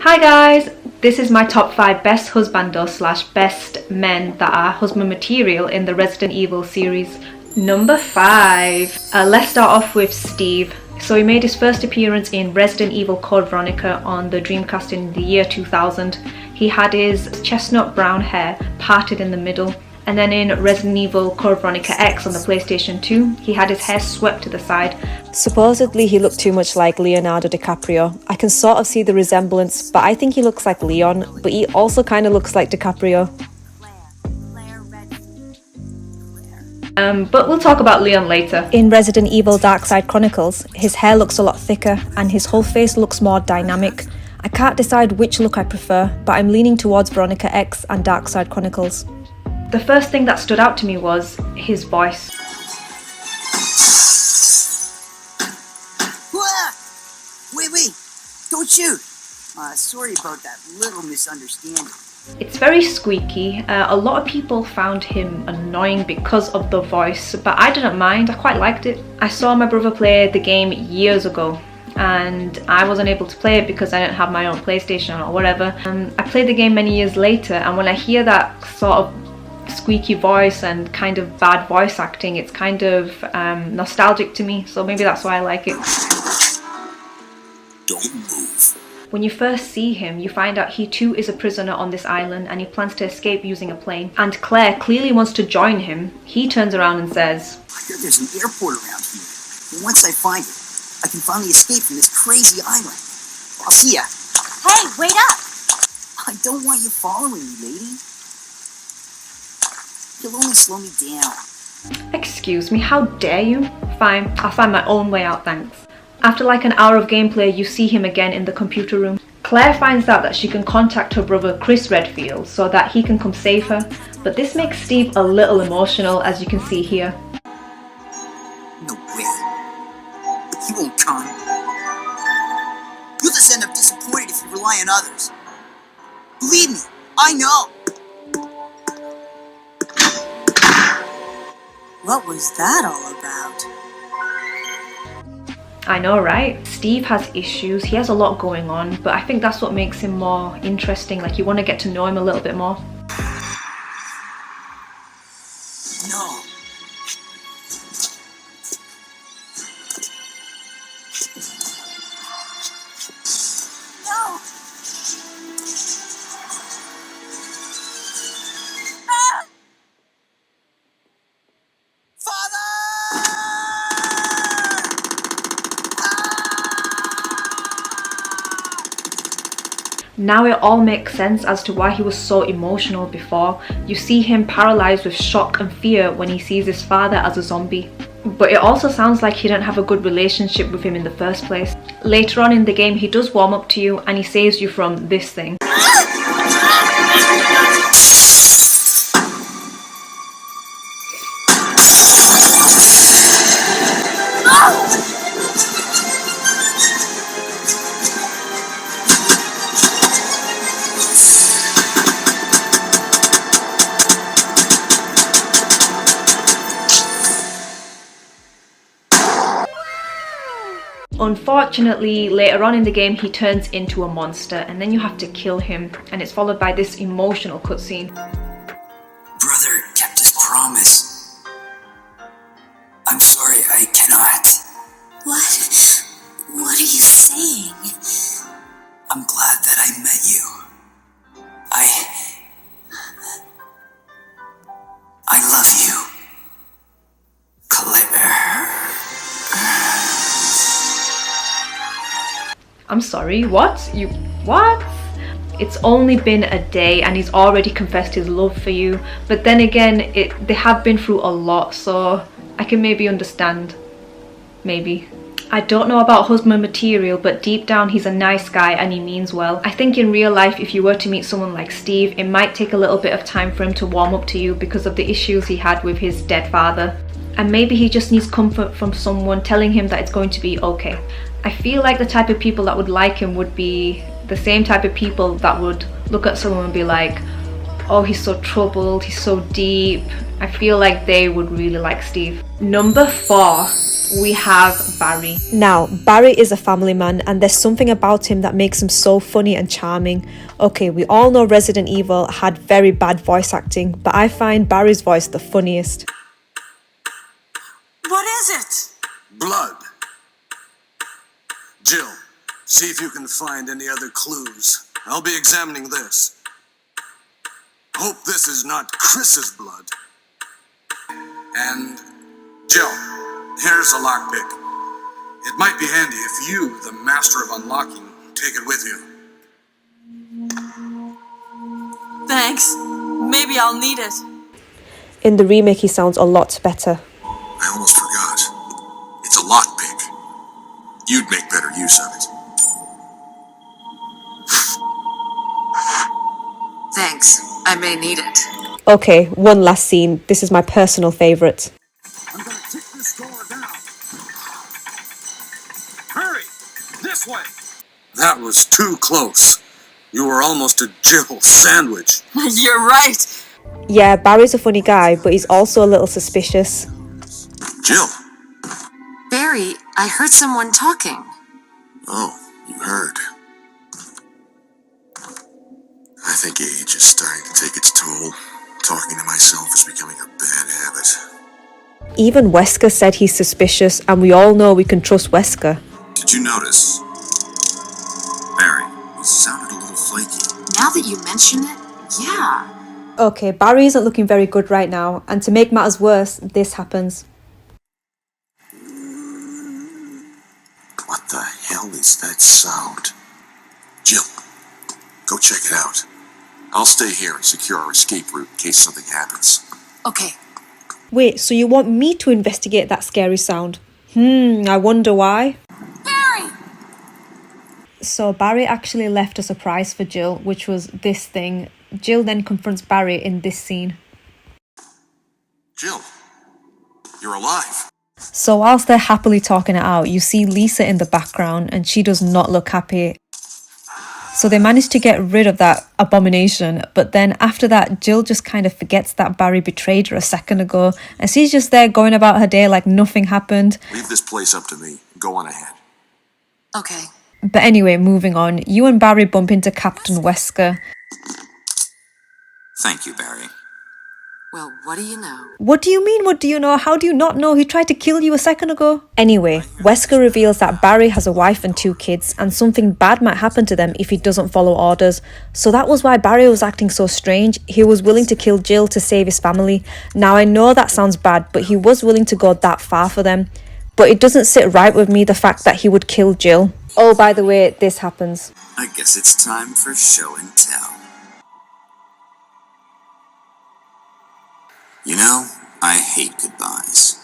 Hi guys, this is my top 5 best husbandos slash best men that are husband material in the Resident Evil series. Number 5. Let's start off with Steve. So he made his first appearance in Resident Evil Code Veronica on the Dreamcast in the year 2000. He had his chestnut brown hair parted in the middle. And then in Resident Evil Code Veronica X on the PlayStation 2, he had his hair swept to the side. Supposedly he looked too much like Leonardo DiCaprio. I can sort of see the resemblance, but I think he looks like Leon, but he also kind of looks like DiCaprio. But we'll talk about Leon later. In Resident Evil Darkside Chronicles, his hair looks a lot thicker and his whole face looks more dynamic. I can't decide which look I prefer, but I'm leaning towards Veronica X and Darkside Chronicles. The first thing that stood out to me was his voice. Wait, don't shoot! Sorry about that little misunderstanding. It's very squeaky. A lot of people found him annoying because of the voice, but I didn't mind. I quite liked it. I saw my brother play the game years ago, and I wasn't able to play it because I didn't have my own PlayStation or whatever. I played the game many years later, and when I hear that sort of squeaky voice and kind of bad voice acting, it's kind of nostalgic to me, so maybe that's why I like it. Don't move. When you first see him, you find out he too is a prisoner on this island and he plans to escape using a plane. And Claire clearly wants to join him. He turns around and says, I hear there's an airport around here, and once I find it, I can finally escape from this crazy island. I'll see ya. Hey, wait up! I don't want you following me, lady. You'll only slow me down. Excuse me, how dare you? Fine, I'll find my own way out, thanks. After like an hour of gameplay, you see him again in the computer room. Claire finds out that she can contact her brother Chris Redfield so that he can come save her, but this makes Steve a little emotional, as you can see here. No way. He won't come. You'll just end up disappointed if you rely on others. Believe me, I know. What was that all about? I know, right? Steve has issues, he has a lot going on, but I think that's what makes him more interesting. Like, you want to get to know him a little bit more. No. No. Ah! Father! Now it all makes sense as to why he was so emotional before. You see him paralyzed with shock and fear when he sees his father as a zombie. But it also sounds like he didn't have a good relationship with him in the first place. Later on in the game, he does warm up to you and he saves you from this thing. Unfortunately, later on in the game, he turns into a monster and then you have to kill him, and it's followed by this emotional cutscene. Brother kept his promise. I'm sorry, I cannot. What? What are you saying? I'm glad that I met you. I love you. Claire. I'm sorry, what? What? It's only been a day and he's already confessed his love for you. But then again, they have been through a lot, so I can maybe understand. Maybe. I don't know about husband material, but deep down he's a nice guy and he means well. I think in real life, if you were to meet someone like Steve, it might take a little bit of time for him to warm up to you because of the issues he had with his dead father. And maybe he just needs comfort from someone telling him that it's going to be okay. I feel like the type of people that would like him would be the same type of people that would look at someone and be like, Oh, he's so troubled, he's so deep. I feel like they would really like Steve. Number 4, we have Barry. Now, Barry is a family man and there's something about him that makes him so funny and charming. Okay, we all know Resident Evil had very bad voice acting, but I find Barry's voice the funniest. What is it? Blood. Jill, see if you can find any other clues. I'll be examining this. Hope this is not Chris's blood. And Jill, here's a lockpick. It might be handy if you, the master of unlocking, take it with you. Thanks. Maybe I'll need it. In the remake, he sounds a lot better. I almost forgot. It's a lockpick. You'd make better use of it. Thanks. I may need it. Okay, one last scene. This is my personal favourite. I'm gonna kick this door down. Hurry! This way! That was too close. You were almost a Jill sandwich. You're right. Yeah, Barry's a funny guy, but he's also a little suspicious. Jill. Barry, I heard someone talking. Oh, you heard. I think age is starting to take its toll. Talking to myself is becoming a bad habit. Even Wesker said he's suspicious, and we all know we can trust Wesker. Did you notice? Barry, he sounded a little flaky. Now that you mention it, yeah. Okay, Barry isn't looking very good right now, and to make matters worse, this happens. What the hell is that sound? Jill, go check it out. I'll stay here and secure our escape route in case something happens. Okay. Wait, so you want me to investigate that scary sound? I wonder why. Barry! So Barry actually left a surprise for Jill, which was this thing. Jill then confronts Barry in this scene. Jill, you're alive. So whilst they're happily talking it out, you see Lisa in the background and she does not look happy. So they manage to get rid of that abomination, but then after that, Jill just kind of forgets that Barry betrayed her a second ago, and she's just there going about her day like nothing happened. Leave this place up to me. Go on ahead. Okay. But anyway, moving on, you and Barry bump into Captain Wesker. Thank you, Barry. Well, what do you know? What do you mean, what do you know? How do you not know? He tried to kill you a second ago. Anyway, Wesker reveals that Barry has a wife and 2 kids, and something bad might happen to them if he doesn't follow orders. So that was why Barry was acting so strange. He was willing to kill Jill to save his family. Now I know that sounds bad, but he was willing to go that far for them. But it doesn't sit right with me, the fact that he would kill Jill. Oh, by the way, this happens. I guess it's time for show and tell. You know, I hate goodbyes.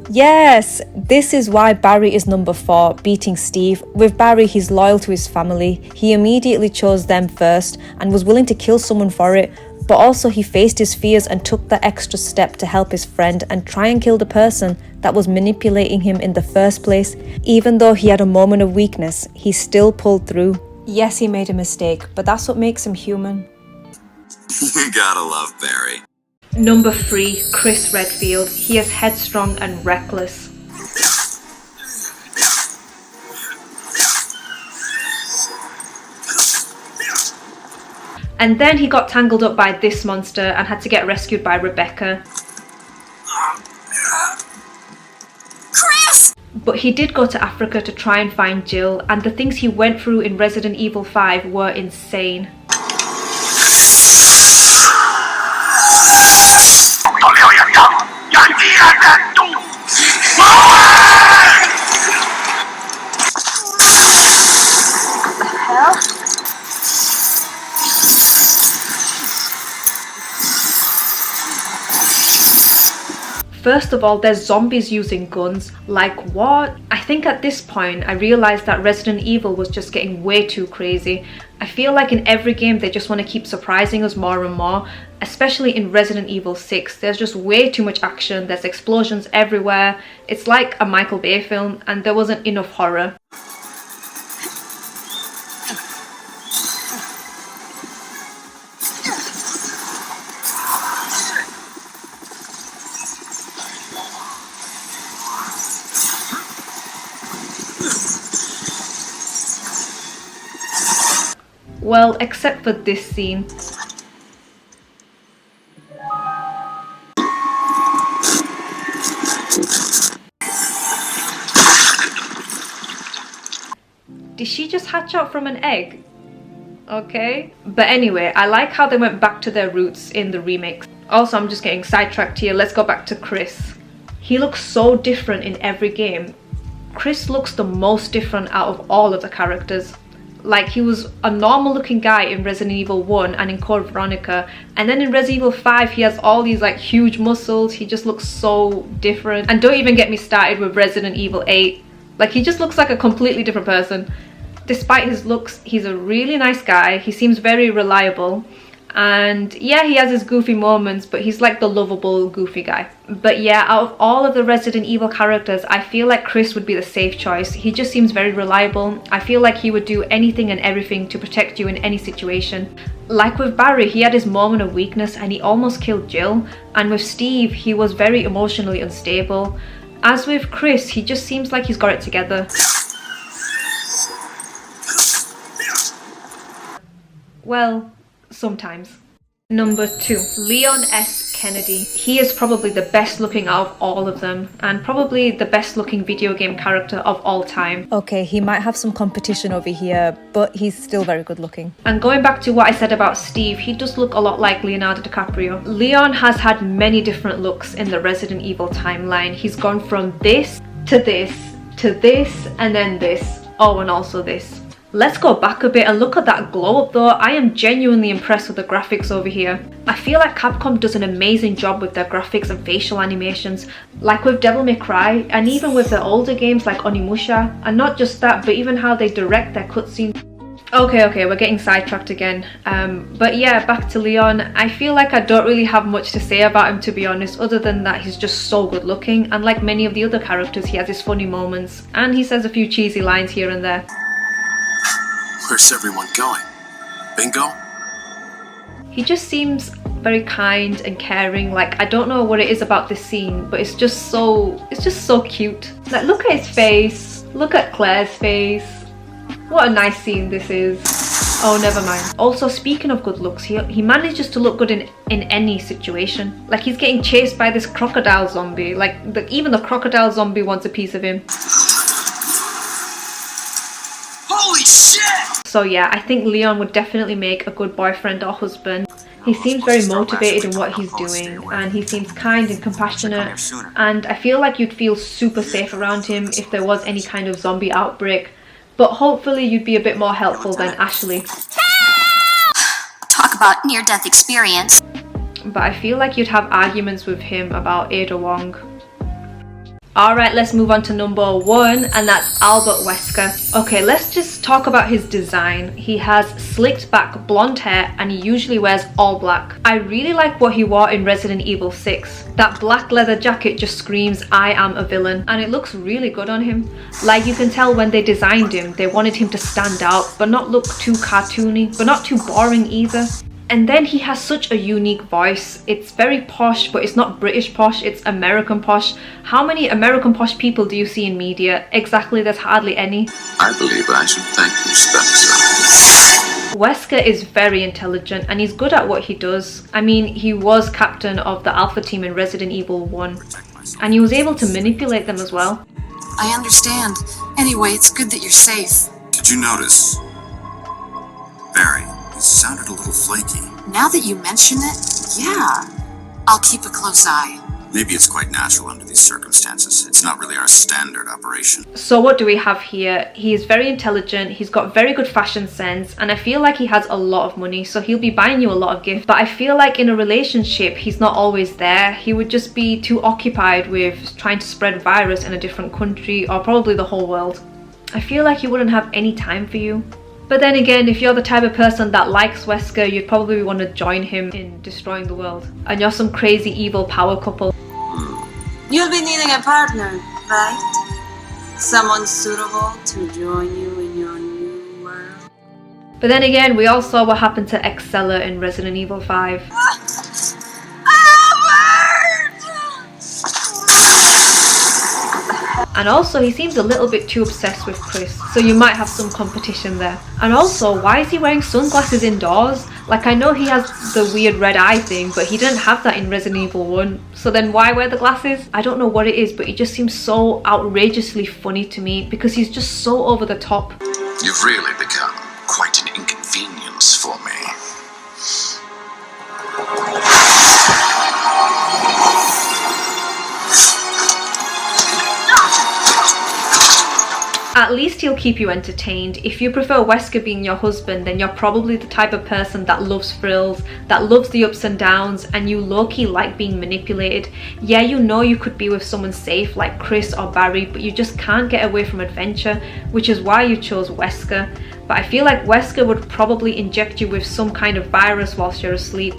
Yes, this is why Barry is number 4, beating Steve. With Barry, he's loyal to his family. He immediately chose them first and was willing to kill someone for it. But also he faced his fears and took the extra step to help his friend and try and kill the person that was manipulating him in the first place. Even though he had a moment of weakness, he still pulled through. Yes, he made a mistake, but that's what makes him human. You gotta love Barry. Number 3, Chris Redfield. He is headstrong and reckless. And then he got tangled up by this monster and had to get rescued by Rebecca. Chris! But he did go to Africa to try and find Jill, and the things he went through in Resident Evil 5 were insane. First of all, there's zombies using guns. Like what? I think at this point I realized that Resident Evil was just getting way too crazy. I feel like in every game they just want to keep surprising us more and more, especially in Resident Evil 6. There's just way too much action, there's explosions everywhere. It's like a Michael Bay film and there wasn't enough horror. Well, except for this scene. Did she just hatch out from an egg? Okay. But anyway, I like how they went back to their roots in the remix. Also, I'm just getting sidetracked here. Let's go back to Chris. He looks so different in every game. Chris looks the most different out of all of the characters. Like, he was a normal looking guy in Resident Evil 1 and in Code Veronica, and then in Resident Evil 5 he has all these like huge muscles. He just looks so different. And don't even get me started with Resident Evil 8. Like, he just looks like a completely different person. Despite his looks, he's a really nice guy. He seems very reliable. And yeah, he has his goofy moments, but he's like the lovable goofy guy. But yeah, out of all of the Resident Evil characters, I feel like Chris would be the safe choice. He just seems very reliable. I feel like he would do anything and everything to protect you in any situation. Like with Barry, he had his moment of weakness and he almost killed Jill. And with Steve, he was very emotionally unstable. As with Chris, he just seems like he's got it together. Well, sometimes. Number 2, Leon S. Kennedy. He is probably the best looking out of all of them, and probably the best looking video game character of all time. Okay, he might have some competition over here, but he's still very good looking. And going back to what I said about Steve, he does look a lot like Leonardo DiCaprio. Leon has had many different looks in the Resident Evil timeline. He's gone from this, to this, to this, and then this. Oh, and also this. Let's go back a bit and look at that glow up though. I am genuinely impressed with the graphics over here. I feel like Capcom does an amazing job with their graphics and facial animations, like with Devil May Cry, and even with their older games like Onimusha. And not just that, but even how they direct their cutscenes. Okay, we're getting sidetracked again. But yeah, back to Leon. I feel like I don't really have much to say about him, to be honest, other than that he's just so good looking, and like many of the other characters, he has his funny moments, and he says a few cheesy lines here and there. Where's everyone going? Bingo? He just seems very kind and caring. Like, I don't know what it is about this scene, but it's just so cute. Like, look at his face, look at Claire's face. What a nice scene this is. Oh, never mind. Also, speaking of good looks, he manages to look good in any situation. Like, he's getting chased by this crocodile zombie. Like, even the crocodile zombie wants a piece of him. Holy shit! So yeah, I think Leon would definitely make a good boyfriend or husband. He seems very motivated in what he's doing, and he seems kind and compassionate, and I feel like you'd feel super safe around him if there was any kind of zombie outbreak. But hopefully you'd be a bit more helpful than Ashley. Talk about near-death experience. But I feel like you'd have arguments with him about Ada Wong. Alright, let's move on to number 1, and that's Albert Wesker. Okay, let's just talk about his design. He has slicked back blonde hair and he usually wears all black. I really like what he wore in Resident Evil 6. That black leather jacket just screams, I am a villain, and it looks really good on him. Like, you can tell when they designed him, they wanted him to stand out, but not look too cartoony, but not too boring either. And then he has such a unique voice. It's very posh, but it's not British posh, it's American posh. How many American posh people do you see in media? Exactly, there's hardly any. I believe I should thank you, Spencer. Wesker is very intelligent and he's good at what he does. I mean, he was captain of the Alpha team in Resident Evil 1, and he was able to manipulate them as well. I understand. Anyway, it's good that you're safe. Did you notice? Barry, he sounded a little flaky. Now that you mention it, yeah. I'll keep a close eye. Maybe it's quite natural under these circumstances. It's not really our standard operation. So what do we have here? He is very intelligent, he's got very good fashion sense, and I feel like he has a lot of money, so he'll be buying you a lot of gifts. But I feel like in a relationship, he's not always there. He would just be too occupied with trying to spread virus in a different country, or probably the whole world. I feel like he wouldn't have any time for you. But then again, if you're the type of person that likes Wesker, you'd probably want to join him in destroying the world. And you're some crazy evil power couple. You'll be needing a partner, right? Someone suitable to join you in your new world. But then again, we all saw what happened to Excella in Resident Evil 5. And also he seems a little bit too obsessed with Chris, so you might have some competition there. And also, why is he wearing sunglasses indoors? Like, I know he has the weird red eye thing, but he didn't have that in Resident Evil 1, so then why wear the glasses? I don't know what it is, but it just seems so outrageously funny to me because he's just so over the top. You've really become quite an inconvenience for me. At least he'll keep you entertained. If you prefer Wesker being your husband, then you're probably the type of person that loves thrills, that loves the ups and downs, and you low-key like being manipulated. Yeah, you know you could be with someone safe like Chris or Barry, but you just can't get away from adventure, which is why you chose Wesker. But I feel like Wesker would probably inject you with some kind of virus whilst you're asleep.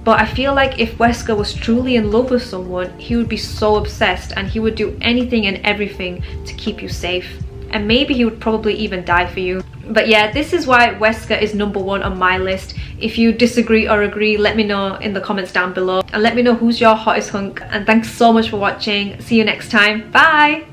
But I feel like if Wesker was truly in love with someone, he would be so obsessed and he would do anything and everything to keep you safe. And maybe he would probably even die for you. But yeah, this is why Wesker is number 1 on my list. If you disagree or agree, let me know in the comments down below. And let me know who's your hottest hunk. And thanks so much for watching. See you next time. Bye!